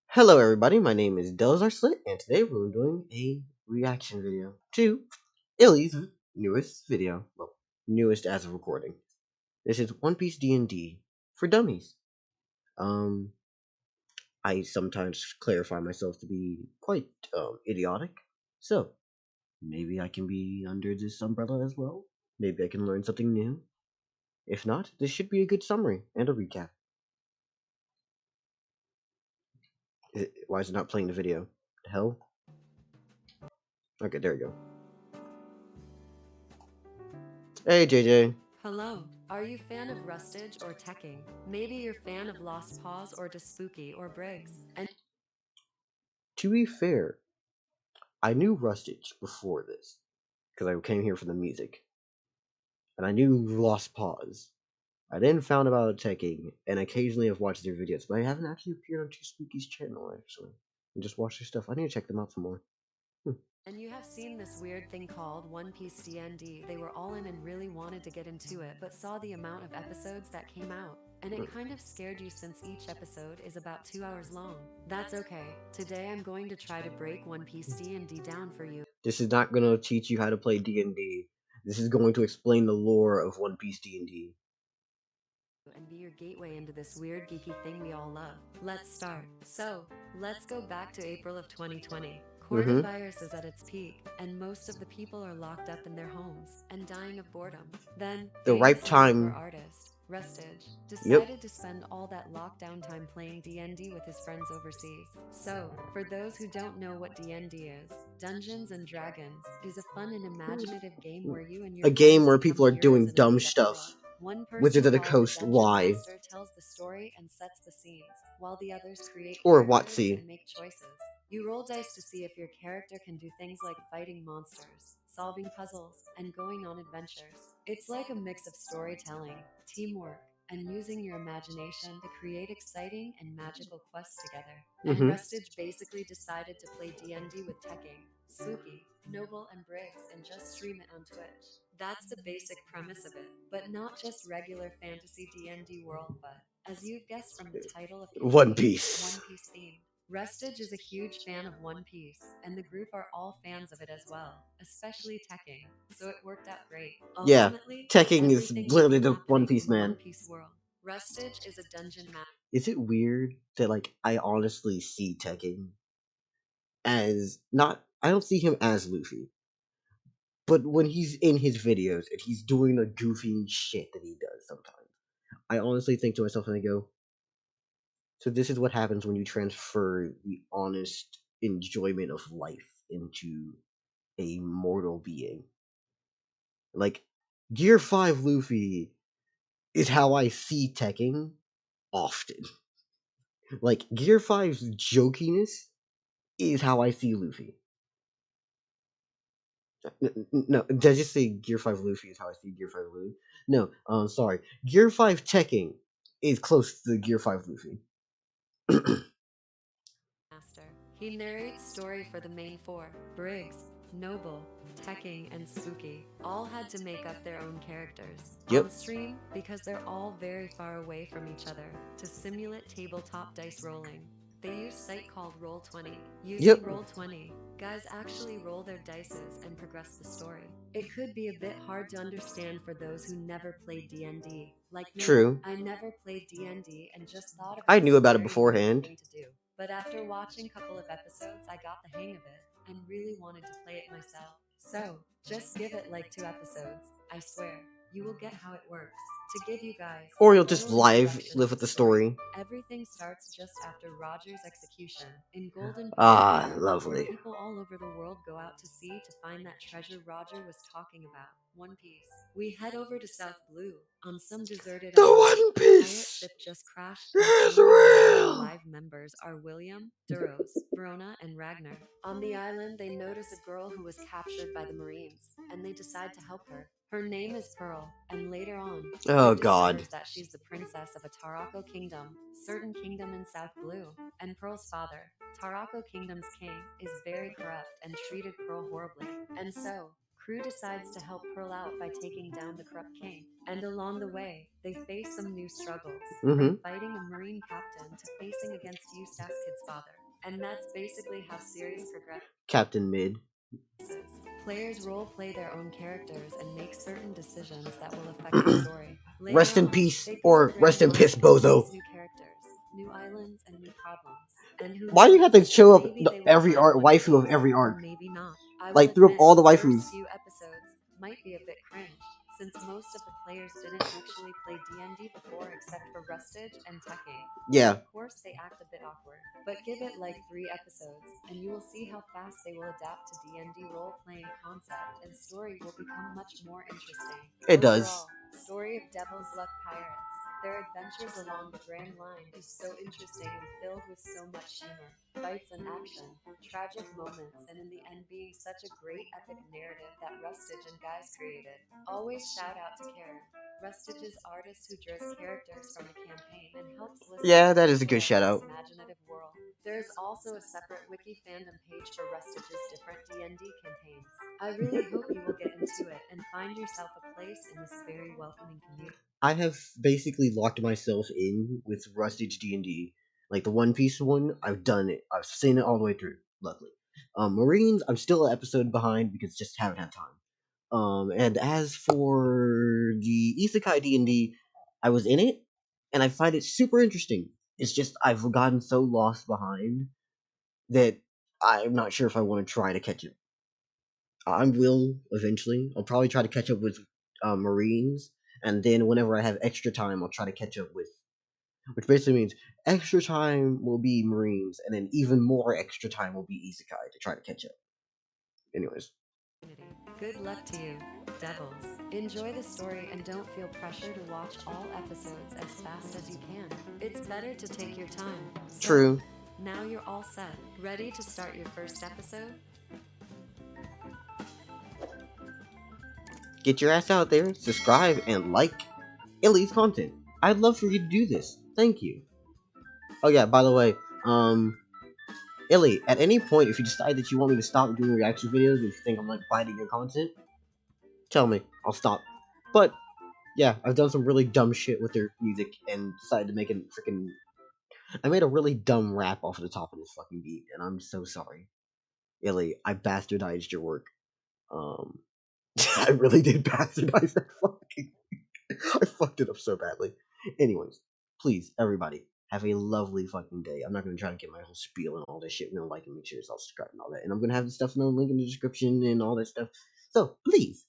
Hello, everybody. My name is Delzarslit, and today we're doing a reaction video to Illy's newest video. Well, newest as of recording. This is One Piece D&D for Dummies. Um, I sometimes clarify myself to be quite idiotic, so maybe I can be under this umbrella as well. Maybe I can learn something new. If not, this should be a good summary and a recap. Why is it not playing the video? The hell? Okay, there we go. Hey, JJ. Hello. Are you fan of Rustage or Tekking? Maybe you're fan of Lost Paws or just Spooky or Briggs. And To be fair, I knew Rustage before this because I came here for the music, and I knew Lost Paws. I then found about Teching, and occasionally I've watched their videos, but I haven't actually appeared on Too Spooky's channel actually, and just watched their stuff. I need to check them out some more. Hmm. and you have seen this weird thing called One Piece D&D. They were all in and really wanted to get into it, but saw the amount of episodes that came out. And it kind of scared you since each episode is about 2 hours long. That's okay. Today I'm going to try to break One Piece D&D down for you. This is not going to teach you how to play D&D. This is going to explain the lore of One Piece D&D. And be your gateway into this weird geeky thing we all love. Let's start. So, let's go back to April of 2020. Mm-hmm. Coronavirus is at its peak, and most of the people are locked up in their homes and dying of boredom. Then, The ripe famous hardcore time. artist, Rustage, Yep. decided to spend all that lockdown time playing D&D with his friends overseas. So, for those who don't know what D&D is, Dungeons and Dragons is a fun and imaginative game where you and your A game friends where become people are heroes doing in a dumb made-up stuff. world. One person Wizard of the called the Coast Dungeon Y. Master tells the story and sets the scenes, while the others create Or characters Watsy. and make choices. You roll dice to see if your character can do things like fighting monsters, solving puzzles, and going on adventures. It's like a mix of storytelling, teamwork, and using your imagination to create exciting and magical quests together. And Mm-hmm. Rustage basically decided to play D&D with Tekking, Spooky, Noble, and Briggs and just stream it on Twitch. That's the basic premise of it, but not just regular fantasy D&D world, but as you've guessed from the title of One campaign, Piece. One Piece themed. Rustage is a huge fan of One Piece, and the group are all fans of it as well, especially Tekking, so it worked out great. Yeah, Ultimately, Tekking is everything will literally be the One happening Piece in man. One Piece world. Rustage is a dungeon master. Is it weird that I honestly see Tekking as not? I don't see him as Luffy, but when he's in his videos and he's doing the goofy shit that he does sometimes, I honestly think to myself and I go, so this is what happens when you transfer the honest enjoyment of life into a mortal being. Like Gear 5 Luffy is how I see Tekking often. Like Gear 5's jokiness is how I see Luffy. No, did I just say Gear 5 Luffy is how I see Gear 5 Luffy? No, sorry. Gear 5 Tekking is close to Gear 5 Luffy. Master. He narrates story for the main four: Briggs, Noble, Tekking, and Spooky. All had to make up their own characters Yep. on stream because they're all very far away from each other to simulate tabletop dice rolling. They use site called Roll20. Using Yep. Roll20, guys actually roll their dices and progress the story. It could be a bit hard to understand for those who never played D&D. Like me, True. I never played D&D and just thought of it I as knew a about it very normal beforehand. thing to do. But after watching a couple of episodes, I got the hang of it and really wanted to play it myself. So, just give it like 2 episodes. I swear, you will get how it works. To give you guys Or a you'll just little live introduction live to with the the story, story. everything starts just after Roger's execution in Golden Pirate Ah, Island, where lovely. people all over the world go out to sea to find that treasure Roger was talking about, One Piece. We head over to South Blue on some deserted The island. One Pirate Piece ship just crashed, and is only remaining real. alive members are William, Duros, Verona, and Ragnar. On the island, they notice a girl who was captured by the Marines, and they decide to help her. Her name is Pearl, and later on, Oh Brooke God. discovers that she's the princess of a Tarako kingdom, certain kingdom in South Blue, and Pearl's father, Tarako Kingdom's king, is very corrupt and treated Pearl horribly. And so, crew decides to help Pearl out by taking down the corrupt king. And along the way, they face some new struggles, Mm-hmm. from fighting a marine captain to facing against Eustace Kid's father. And that's basically how series progresses. Captain Mid. Players role play their own characters and make certain decisions that will affect the story. Later Rest in on, peace, they go to or rest Grand in piss, Line and Bozo. face new characters, new islands, and new problems. And who Why do you have knows? to show up Maybe they will every find arc, one waifu of piece, every or arc? maybe not. I will Like, through admit, all the the first waifus. few episodes might be a bit cringe, since most of the players didn't actually play D&D before except for Rustage and Tekking. So Yeah, of course they act a bit awkward. But give it like 3 episodes, and you will see how fast they will adapt to D&D role-playing concept, and story will become much more interesting. it does. Overall, story of Devil's Luck Pirates. Their adventures along the Grand Line is so interesting and filled with so much humor, fights and action, tragic moments, and in the end being such a great epic narrative that Rustage and Guys created. Always shout out to Karen, Rustage's artist who draws characters from the campaign and helps Yeah, listeners that is a good visualize shout this out. imaginative world. There is also a separate wiki fandom page for Rustage's different D&D campaigns. I really hope you will get into it and find yourself a place in this very welcoming community. I have basically locked myself in with Rustage D&D. Like the One Piece one, I've done it. I've seen it all the way through. Luckily, Marines, I'm still an episode behind because just haven't had time. And as for the Isekai D&D, I was in it, and I find it super interesting. It's just I've gotten so lost behind that I'm not sure if I want to try to catch it. I will eventually. I'll probably try to catch up with Marines, and then whenever I have extra time, I'll try to catch up with. Which basically means extra time will be Marines, and then even more extra time will be Isekai to try to catch up. Anyways, Good luck to you, Devils. Enjoy the story and don't feel pressure to watch all episodes as fast as you can. It's better to take your time. So, true. now you're all set. Ready to start your first episode? Get your ass out there, subscribe, and like Illy's content. I'd love for you to do this. Thank you. Oh yeah, by the way, Illy, at any point, if you decide that you want me to stop doing reaction videos, if you think I'm like biting your content, tell me. I'll stop. But yeah, I've done some really dumb shit with their music and decided to make a freaking. I made a really dumb rap off of the top of this fucking beat, and I'm so sorry, Illy. I bastardized your work. Um, I really did bastardize that fucking. I fucked it up so badly. Anyways, please, everybody, have a lovely fucking day. I'm not gonna try to get my whole spiel and all that shit. We're gonna like and make sure it's all subscribed and all that. And I'm gonna have the stuff in the link in the description and all that stuff. So please